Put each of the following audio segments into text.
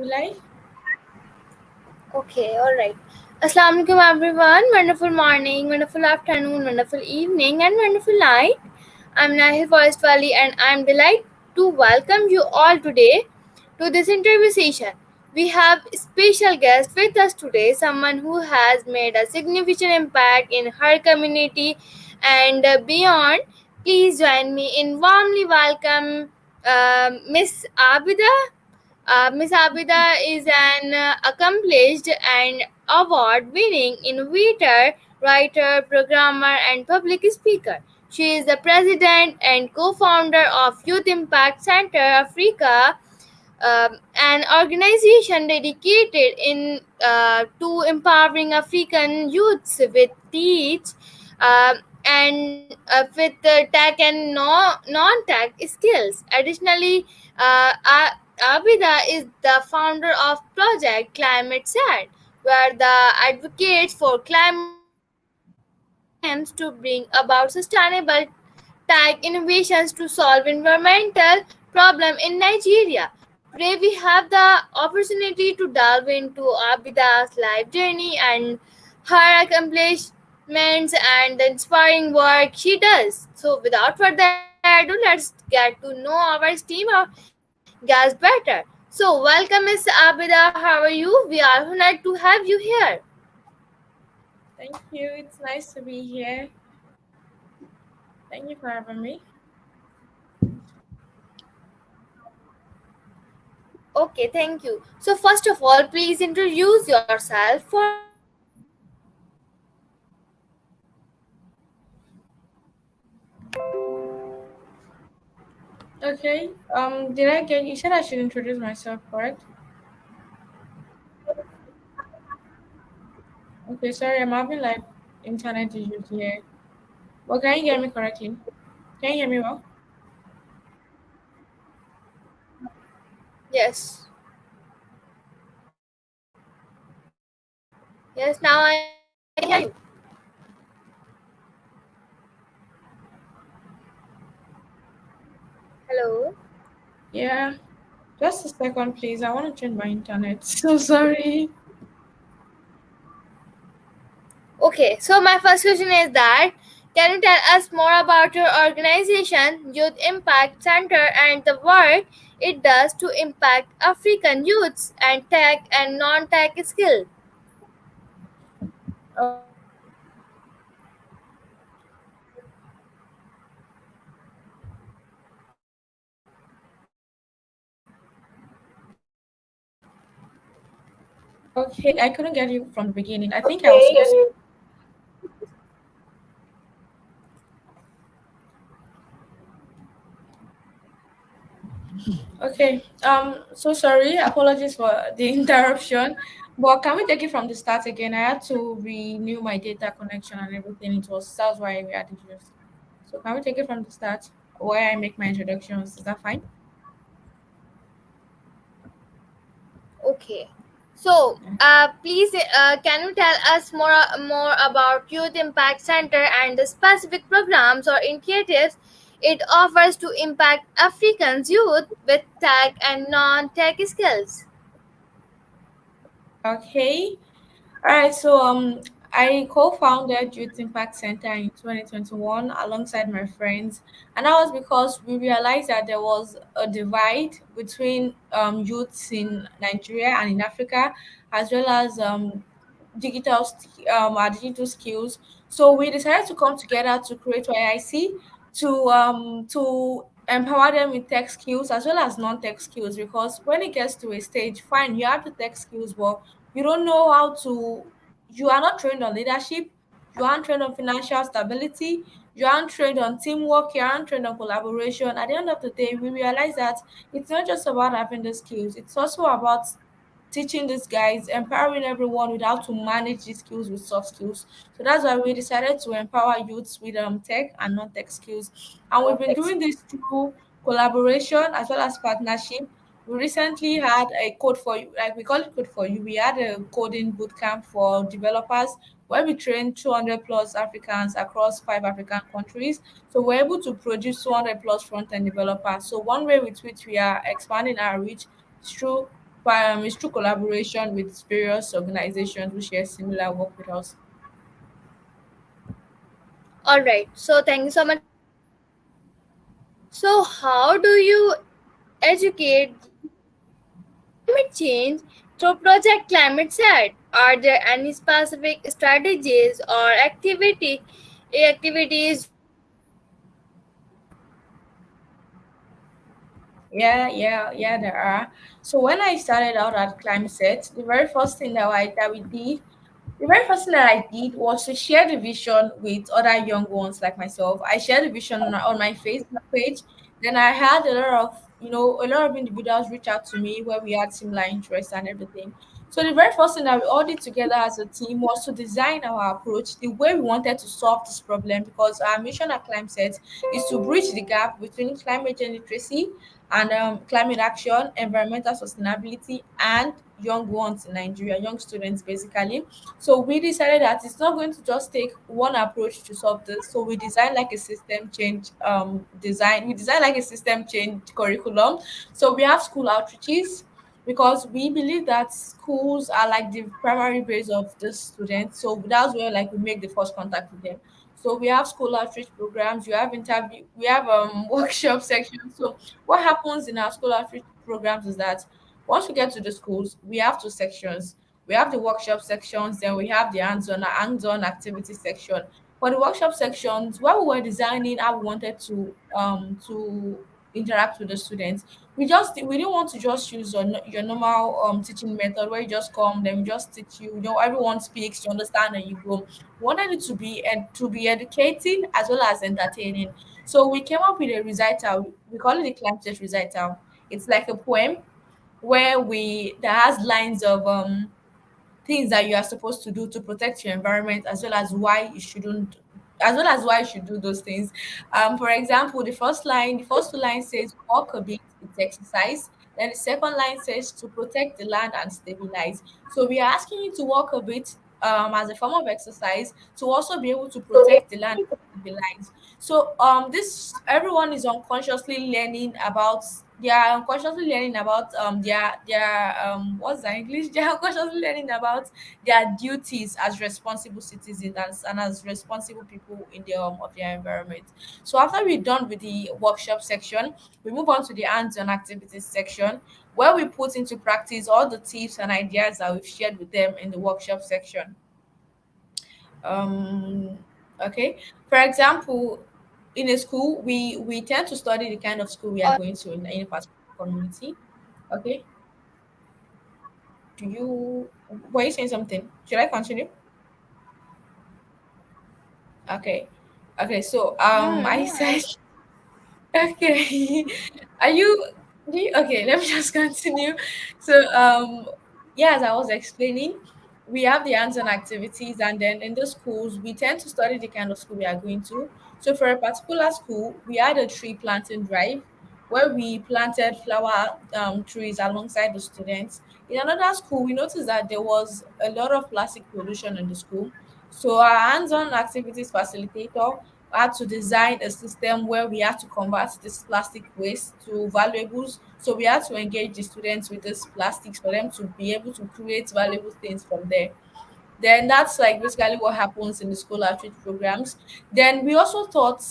Life? Okay, all right. Assalamu alaikum everyone. Wonderful morning, wonderful afternoon, wonderful evening, and wonderful night. I'm Nahil Forest Valley, and I'm delighted to welcome you all today to this interview session. We have a special guest with us today, someone who has made a significant impact in her community and beyond. Please join me in warmly welcome Miss Abida. Miss Abida is an accomplished and award winning innovator, writer, programmer, and public speaker. She is the president and co founder of Youth Impact Center Africa, an organization dedicated to empowering African youths with teach and with tech and non-tech skills. Additionally, Abida is the founder of Project Climate Sad, where the advocates for climate change and aims to bring about sustainable tech innovations to solve environmental problem in Nigeria. Today we have the opportunity to delve into Abida's life journey and her accomplishments and the inspiring work she does. So without further ado, let's get to know our esteemed guest better. So welcome Miss Abida, how are you? We are honored to have you here. Thank you. It's nice to be here. Thank you for having me. Okay, thank you. So first of all, please introduce yourself for our listeners. Okay. Did I get you said I should introduce myself, correct? Okay, sorry, I'm having like internet issues here. But can you hear me correctly? Can you hear me well? Yes. Yes, now I can hear you. Hello. Yeah. Just a second, please. I want to change my internet. So sorry. Okay, so my first question is that can you tell us more about your organization, Youth Impact Center, and the work it does to impact African youths and tech and non-tech skill? Okay, I couldn't get you from the beginning. I think I was Okay, supposed Okay. So sorry. Apologies for the interruption. But can we take it from the start again? I had to renew my data connection and everything. That's why we had issues. So can we take it from the start where I make my introductions? Is that fine? Okay. So, Yeah. please, can you tell us more about Youth Impact Center and the specific programs or initiatives it offers to impact Africans youth with tech and non-tech skills? Okay. All right, I co-founded Youth Impact Center in 2021 alongside my friends, and that was because we realized that there was a divide between youths in Nigeria and in Africa, as well as our digital skills. So we decided to come together to create YIC to empower them with tech skills as well as non-tech skills, because when it gets to a stage, fine, you have the tech skills, but you don't know how to you are not trained on leadership, you aren't trained on financial stability, you aren't trained on teamwork, you aren't trained on collaboration. At the end of the day, we realize that it's not just about having the skills, it's also about teaching these guys, empowering everyone with how to manage these skills with soft skills. So that's why we decided to empower youths with tech and non-tech skills. And we've been doing this through collaboration as well as partnership. We recently had a code for you, like we call it code for you. We had a coding bootcamp for developers where we trained 200 plus Africans across 5 African countries. So we're able to produce 200 plus front end developers. So one way with which we are expanding our reach is through it's through collaboration with various organizations who share similar work with us. All right. So thank you so much for sharing your thoughts. So how do you educate youth about climate change through Project Climate Set? Are there any specific strategies or activities you implement? Yeah, there are. So when I started out at Climb Set, the very first thing that we did the very first thing that I did was to share the vision with other young ones like myself. I shared the vision on my Facebook page. Then I had a lot of individuals reach out to me where we had similar interests and everything. So the very first thing that we all did together as a team was to design our approach, the way we wanted to solve this problem, because our mission at ClimeSet is to bridge the gap between climate change literacy and climate action, environmental sustainability, and young ones in Nigeria, young students basically. So we decided that it's not going to just take one approach to solve this. So we designed like a system change design. We designed like a system change curriculum. So we have school outreaches because we believe that schools are like the primary base of the students. So that's where like we make the first contact with them. So we have school outreach programs, we have workshop sections. So what happens in our school outreach programs is that once we get to the schools, we have two sections. We have the workshop sections, then we have the hands-on activity section. For the workshop sections, while we were designing how we wanted to interact with the students, we didn't want to just use your normal teaching method where you just come, then we just teach you. You know, everyone speaks, you understand, and you go. We wanted it to be educating as well as entertaining. So we came up with a recital. We call it the climate recital. It's like a poem where we that has lines of things that you are supposed to do to protect your environment, as well as why you should do those things. For example, the first two lines says walk a bit, it's exercise. Then the second line says to protect the land and stabilize. So we are asking you to walk a bit as a form of exercise to also be able to protect the land and stabilize. So this everyone is unconsciously learning about they are unconsciously learning about their what's that English? They are unconsciously learning about their duties as responsible citizens and as responsible people in the of their environment. So after we're done with the workshop section, we move on to the hands-on activities section where we put into practice all the tips and ideas that we've shared with them in the workshop section. um okay, for example, in a school we tend to study the kind of school we are going to in a particular community. Okay, do you were you saying something? Should I continue? Okay, so I said okay. Are you, okay, let me just continue. So, yeah, as I was explaining, we have the hands-on activities, and then in the schools, we tend to study the kind of school we are going to. So, for a particular school, we had a tree planting drive where we planted flower trees alongside the students. In another school, we noticed that there was a lot of plastic pollution in the school. So, our hands-on activities facilitator had to design a system where we had to convert this plastic waste to valuables. So we had to engage the students with this plastics for them to be able to create valuable things from there. Then that's like basically what happens in the school outreach programs. Then we also thought,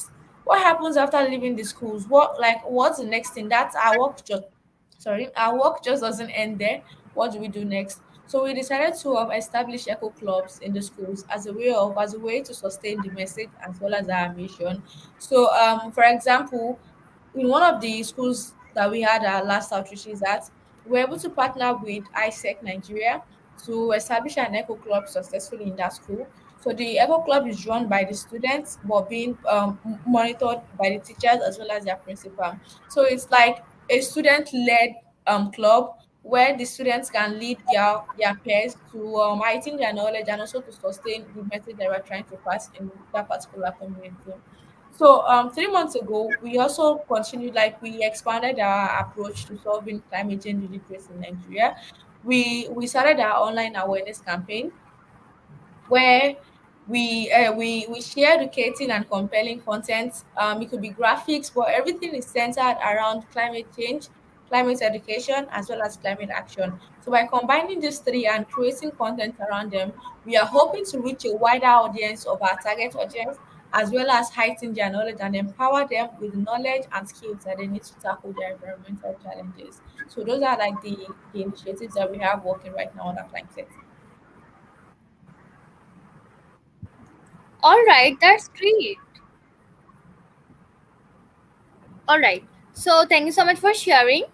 what happens after leaving the schools? What's the next thing? That's our work just doesn't end there. What do we do next? So we decided to establish eco clubs in the schools as a way to sustain the message as well as our mission. So for example, in one of the schools that we had our last outreach is at, we were able to partner with ISEC Nigeria to establish an eco club successfully in that school. So the eco club is run by the students, but being monitored by the teachers as well as their principal. So it's like a student-led club where the students can lead their peers to heighten their knowledge and also to sustain the message that we're trying to pass in that particular community. So 3 months ago, we also continued, like we expanded our approach to solving climate change literacy in Nigeria. We started our online awareness campaign where we share educating and compelling content. It could be graphics, but everything is centered around climate change, climate education, as well as climate action. So by combining these three and creating content around them, we are hoping to reach a wider audience of our target audience, as well as heighten their knowledge and empower them with the knowledge and skills that they need to tackle their environmental challenges. So those are like the initiatives that we have working right now on our climate. All right, that's great. All right. So thank you so much for sharing.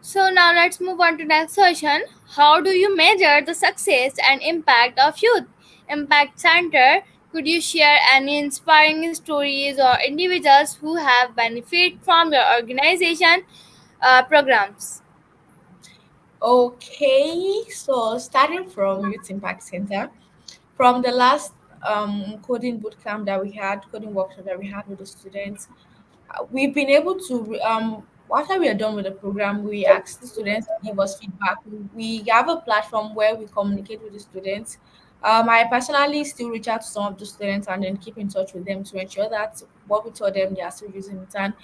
So now let's move on to next session. How do you measure the success and impact of youth impact center? Could you share any inspiring stories or individuals who have benefit from your organization programs? Okay, so starting from Youth Impact Center, from the last coding bootcamp that we had, coding workshop that we had with the students, we've been able to after we are done with the program, we ask the students to give us feedback. We have a platform where we communicate with the students. I personally still reach out to some of the students and then keep in touch with them to ensure that what we told them they are still using it. And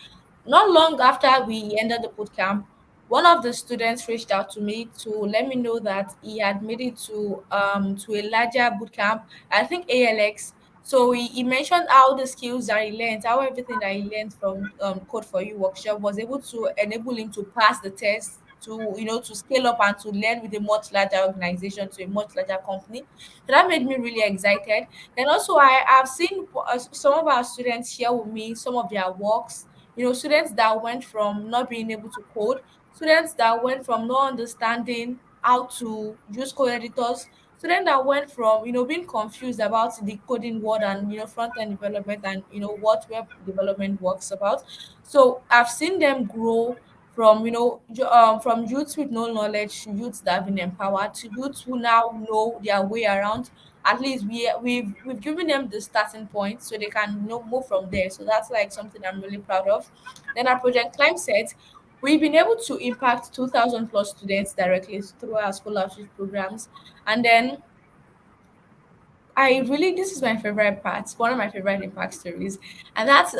not long after we ended the boot camp, one of the students reached out to me to let me know that he had made it to a larger boot camp, I think ALX. So he mentioned how the skills that he learned, how everything that he learned from Code for You workshop was able to enable him to pass the test, to to scale up and to learn with a much larger organization, to a much larger company. So that made me really excited. Then also I have seen some of our students share with me some of their works. Students that went from not being able to code, students that went from not understanding how to use code editors, students that went from being confused about the coding world and front end development and what web development works about. So I've seen them grow from from youths with no knowledge to youths that have been empowered to youths who now know their way around. At least we've given them the starting point so they can move from there. So that's like something I'm really proud of. Then our project Climb Set, we've been able to impact 2,000 plus students directly through our scholarship programs. And then this is my favorite part, one of my favorite impact stories, and that's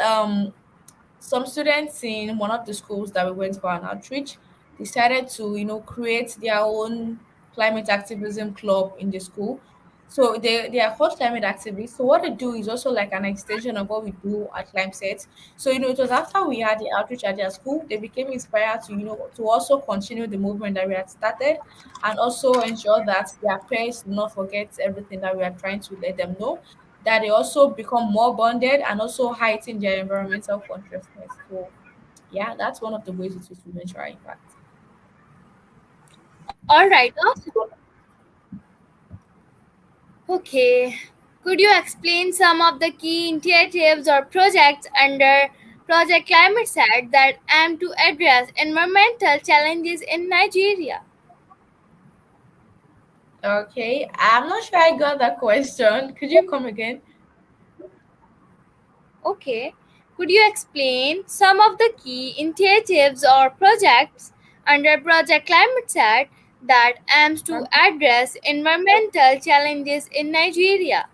some students in one of the schools that we went for an outreach decided to create their own climate activism club in the school. So they are called climate activists. So what they do is also like an extension of what we do at Climb Set. So it was after we had the outreach at their school, they became inspired to to also continue the movement that we had started, and also ensure that their peers do not forget everything that we are trying to let them know, that they also become more bonded and also heighten their environmental consciousness. So yeah, that's one of the ways it is to measure our impact. All right, awesome. Okay. Could you explain some of the key initiatives or projects under Project Climate Set that aim to address environmental challenges in Nigeria? Okay, I'm not sure I got that question. Could you come again? Okay. Could you explain some of the key initiatives or projects under Project Climate Set that aims to address environmental challenges in Nigeria?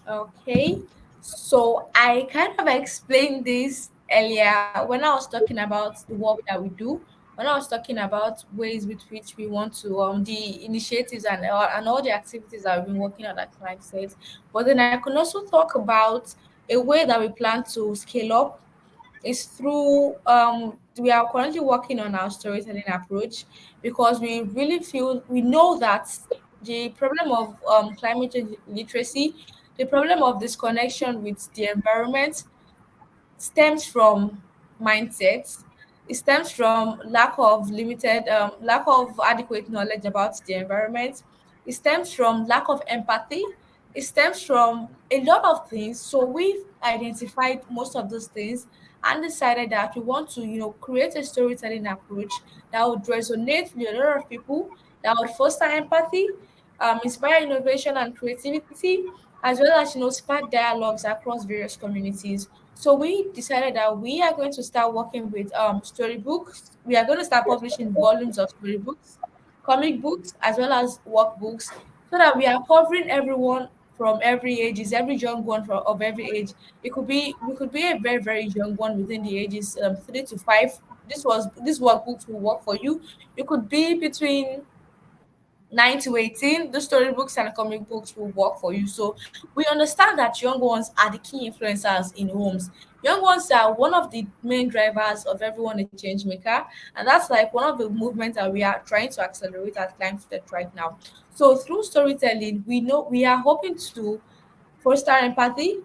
Okay, so I kind of explained this earlier when I was talking about the work that we do. When I was talking about ways with which we want to the initiatives and all the activities that we've been working on at Climate Set. But then I can also talk about a way that we plan to scale up is through we are currently working on our storytelling approach, because we really feel we know that the problem of climate change literacy, the problem of disconnection with the environment stems from mindsets. It stems from lack of adequate knowledge about the environment. It stems from lack of empathy. It stems from a lot of things. So we've identified most of those things and decided that we want to, create a storytelling approach that would resonate with a lot of people, that would foster empathy, inspire innovation and creativity, as well as spark dialogues across various communities. So we decided that we are going to start working with storybooks. We are going to start publishing volumes of storybooks, comic books, as well as workbooks, so that we are covering everyone from every age, is every young one of every age. It could be we could be a very young one within the ages 3 to 5. this workbooks will work for you. You could be between 9 to 18, the storybooks and comic books will work for you. So we understand that young ones are the key influencers in homes. Young ones are one of the main drivers of everyone a change maker, and that's like one of the movements that we are trying to accelerate at Climate right now. So through storytelling, we know we are hoping to foster empathy,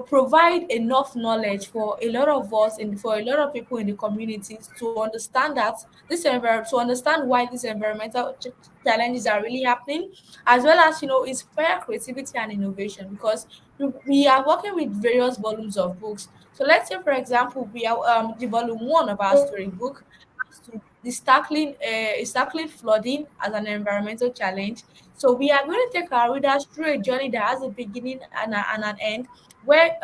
provide enough knowledge for a lot of us and for a lot of people in the communities to understand that to understand why these environmental challenges are really happening, as well as inspire creativity and innovation, because we are working with various volumes of books. So let's say, for example, we are the volume one of our storybook has to is tackling flooding as an environmental challenge. So we are going to take our readers through a journey that has a beginning and an end, where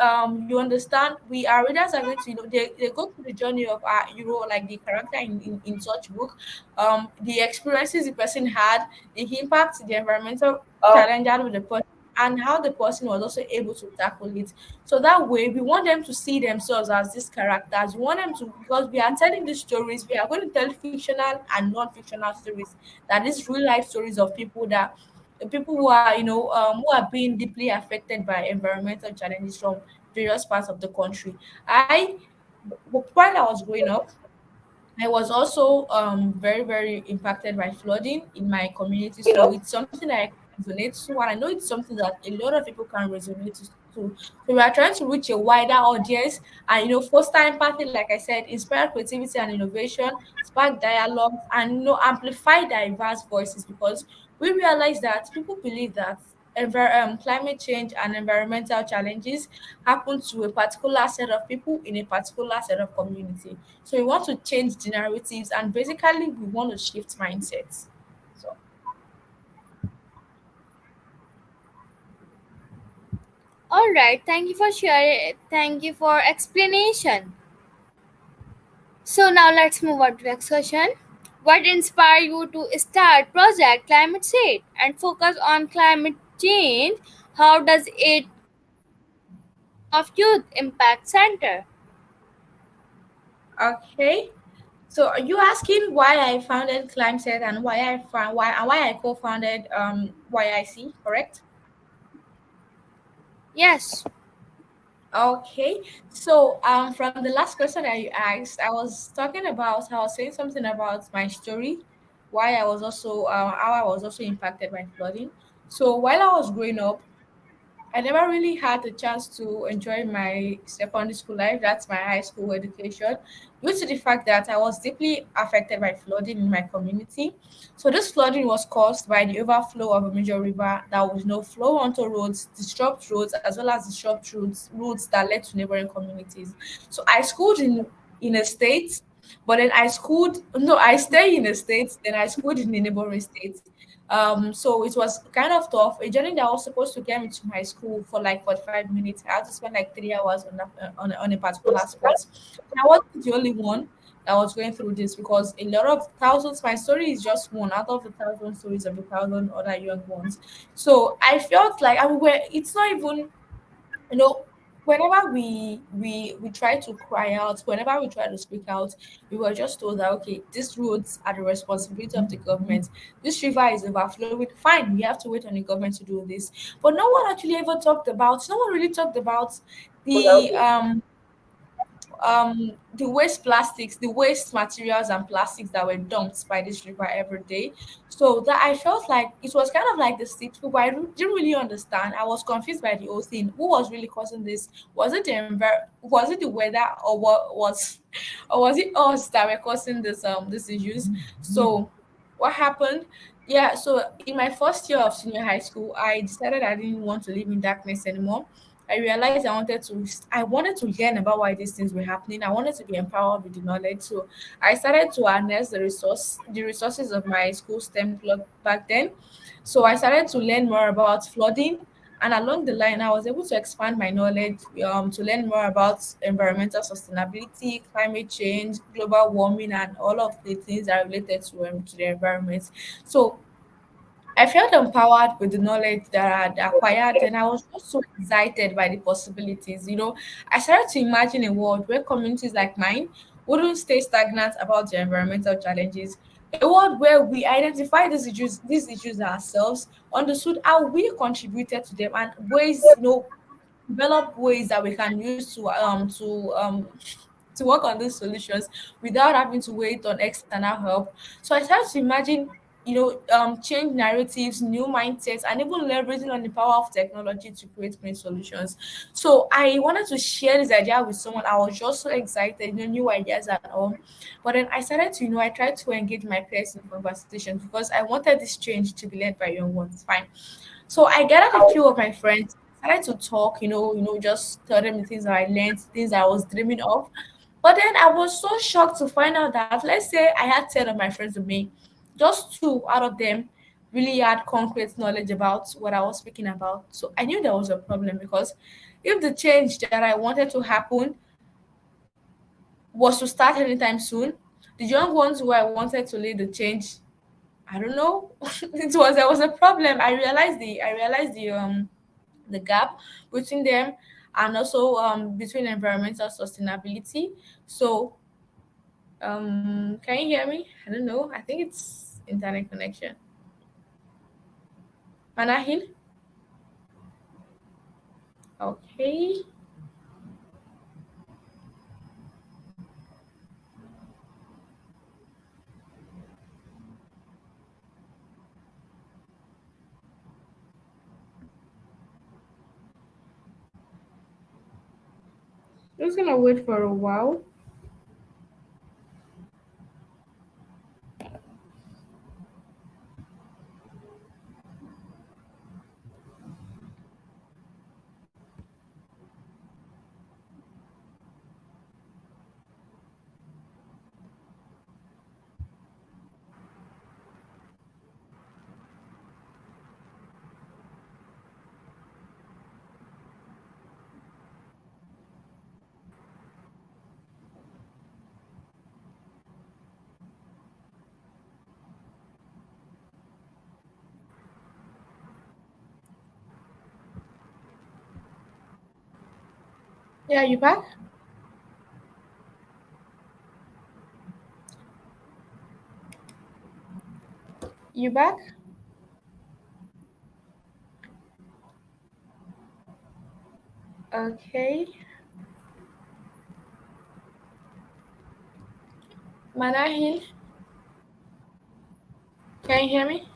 you understand we our readers are going to they go through the journey of our like the character in such book, the experiences the person had, the impact the environmental challenge had with the person, and how the person was also able to tackle it. So that way, we want them to see themselves as these characters. We want them to, because we are telling these stories, we are going to tell fictional and non-fictional stories. That is real life stories of people who are, who are being deeply affected by environmental challenges from various parts of the country. While I was growing up, I was also very, very impacted by flooding in my community. So it's something that I can resonate to, and I know it's something that a lot of people can resonate to. So we are trying to reach a wider audience and foster empathy, like I said, inspire creativity and innovation, spark dialogues, and amplify diverse voices, because we realize that people believe that climate change and environmental challenges happen to a particular set of people in a particular set of community. So we want to change the narratives, and basically we want to shift mindsets. So All right, thank you for sharing. Thank you for explanation. So now let's move on to the next question. What inspired you to start Project Climate State and focus on climate change? How does it of Youth Impact Center? okay. So are you asking why I founded Climset and why I co-founded YIC, correct? Yes. Okay. So from the last question that you asked, I was saying something about my story, why I was also how I was also impacted by flooding. So while I was growing up, I never really had the chance to enjoy my secondary school life. That's my high school education, due to the fact that I was deeply affected by flooding in my community. So this flooding was caused by the overflow of a major river that was no flow onto roads, disrupt roads, as well as disrupt routes that led to neighboring communities. So I schooled in a state, but then I stay in a state, then I schooled in a neighboring state. So it was kind of tough. A journey that was supposed to get me to my school for like 45 minutes. I had to spend like 3 hours on a particular spot. And I wasn't the only one that was going through this, because a lot of thousands, my story is just one out of the thousand stories of a thousand other young ones. So I felt like it's not even you know whenever we try to cry out, whenever we try to speak out, we were just told that, okay, these roads are the responsibility of the government, this river is overflowing, fine, we have to wait on the government to do this. But no one really talked about the the waste plastics, the waste materials and plastics that were dumped by this river every day. So that I felt like it was kind of like the state people. Didn't really understand. I was confused by the whole thing. Who was really causing this? Was it the weather, or what was or was it us that were causing these issues? So what happened? Yeah, so in my first year of senior high school, I decided I didn't want to live in darkness anymore. I realized I wanted to learn about why these things were happening. I wanted to be empowered with the knowledge. So I started to harness the resources of my school STEM club back then. So I started to learn more about flooding, and along the line I was able to expand my knowledge, to learn more about environmental sustainability, climate change, global warming, and all of the things that are related to the environment. So I felt empowered with the knowledge that I had acquired, and I was just so excited by the possibilities. I started to imagine a world where communities like mine wouldn't stay stagnant about the environmental challenges. A world where we identify these issues ourselves, understood how we contributed to them, and ways, develop ways that we can use to work on these solutions without having to wait on external help. So I started to imagine, change narratives, new mindsets, and even leveraging on the power of technology to create green solutions. So I wanted to share this idea with someone. I was just so excited, new ideas and all. But then I started to, I tried to engage my peers in conversations because I wanted this change to be led by young ones. Fine. So I gathered a few of my friends, started to talk, just tell them the things that I learned, things that I was dreaming of. But then I was so shocked to find out that, let's say I had 10 of my friends with me, just two out of them really had concrete knowledge about what I was speaking about. So I knew there was a problem, because if the change that I wanted to happen was to start anytime soon, the young ones who I wanted to lead the change, I don't know, there was a problem. I realized the gap between them, and also between environmental sustainability. So can you hear me? I don't know. I think it's internet connection. Manahil? Okay. Just gonna wait for a while. Yeah, you back? You back? Okay. Manahil, can you hear me?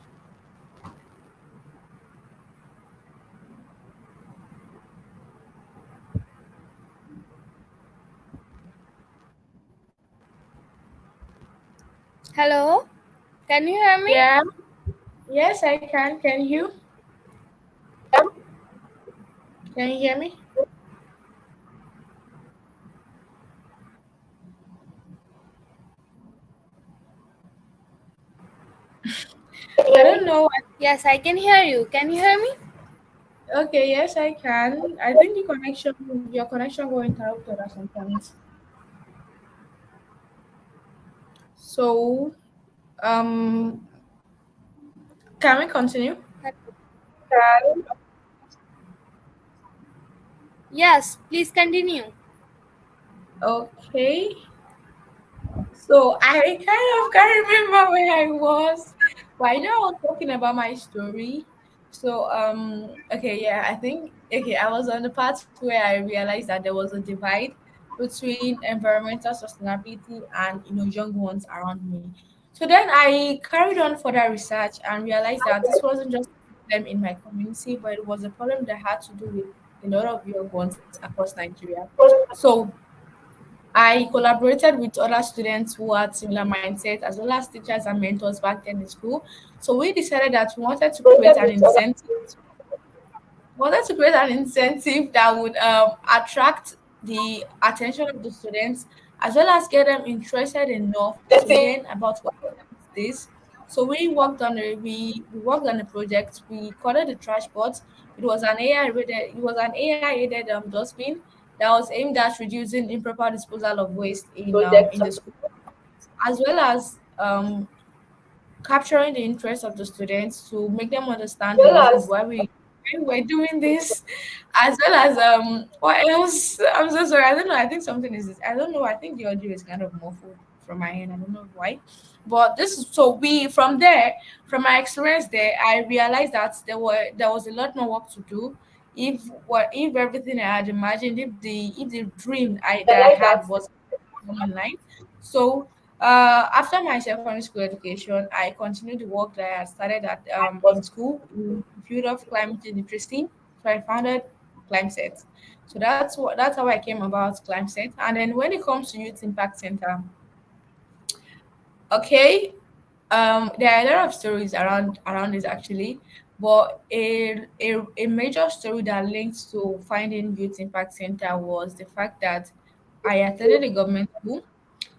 Hello, can you hear me? Yeah. Yes, I can. Can you? Can you hear me? I don't know. Yes, I can hear you. Can you hear me? Okay, yes, I can. I think your connection will interrupt at some point. So, um, can we continue? Yes, please continue. Okay. So I kind of can't remember where I was, but I know I was talking about my story. So okay, yeah, I think okay, I was on the part where I realized that there was a divide between environmental sustainability and young ones around me. So then I carried on further research and realized that this wasn't just a problem in my community, but it was a problem that had to do with a lot of young ones across Nigeria. So I collaborated with other students who had similar mindset, as well as teachers and mentors back then in school. So we decided that we wanted to create an incentive that would attract the attention of the students, as well as get them interested enough to learn about what is this. So we worked on a project. We called it the trash bot. It was an AI aided dustbin that was aimed at reducing improper disposal of waste in the school, as well as capturing the interest of the students to make them understand the reasons why we when we're doing this, as well as what else? I'm so sorry. I don't know. I think something is. I don't know. I think the audio is kind of muffled from my end. I don't know why. But this is so we from there, from my experience there, I realized that there was a lot more work to do. If everything I had imagined, if the dream that I had was come online. So after my secondary school education, I continued the work that I had started at in school in the field of climate literacy. So I founded ClimeSet. So that's how I came about ClimeSet. And then when it comes to Youth Impact Center, okay, there are a lot of stories around this actually, but a major story that links to finding Youth Impact Center was the fact that I attended a government school,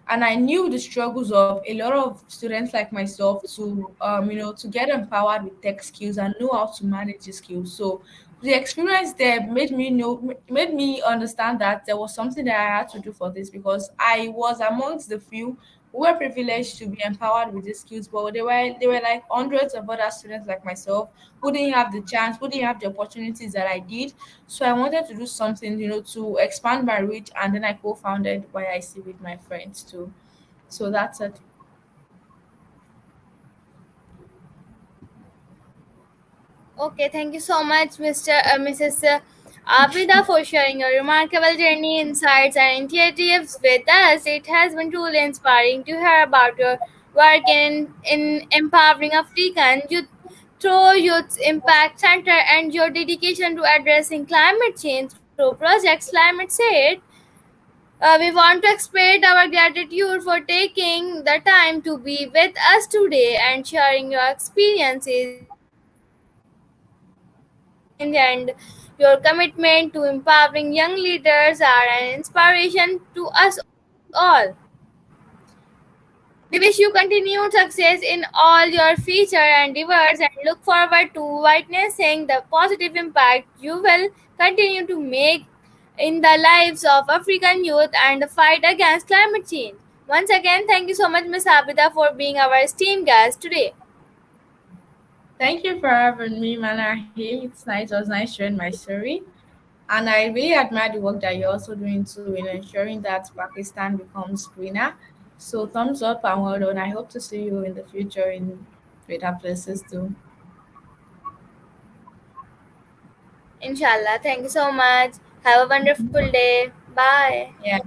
and I knew the struggles of a lot of students like myself to to get empowered with tech skills and know how to manage the skills. So the experience there made me understand that there was something that I had to do for this, because I was amongst the few who were privileged to be empowered with these skills, but they were like hundreds of other students like myself who didn't have the chance, who didn't have the opportunities that I did. So I wanted to do something, to expand my reach, and then I co-founded YIC with my friends too. So that's it. Okay, thank you so much, Mrs. Abida, for sharing your remarkable journey, insights, and initiatives with us. It has been truly inspiring to hear about your work in empowering African youth through Youth Impact Center and your dedication to addressing climate change through projects Climate Said. We want to express our gratitude for taking the time to be with us today and sharing your experiences and your commitment to empowering young leaders are an inspiration to us all. We wish you continued success in all your future endeavors and look forward to witnessing the positive impact you will continue to make in the lives of African youth and the fight against climate change. Once again, thank you so much, Ms. Abida, for being our esteemed guest today. Thank you for having me, Manahi. It was nice sharing my story. And I really admire the work that you're also doing too in ensuring that Pakistan becomes greener. So thumbs up and well done. I hope to see you in the future in greater places too. Inshallah. Thank you so much. Have a wonderful day. Bye. Yeah.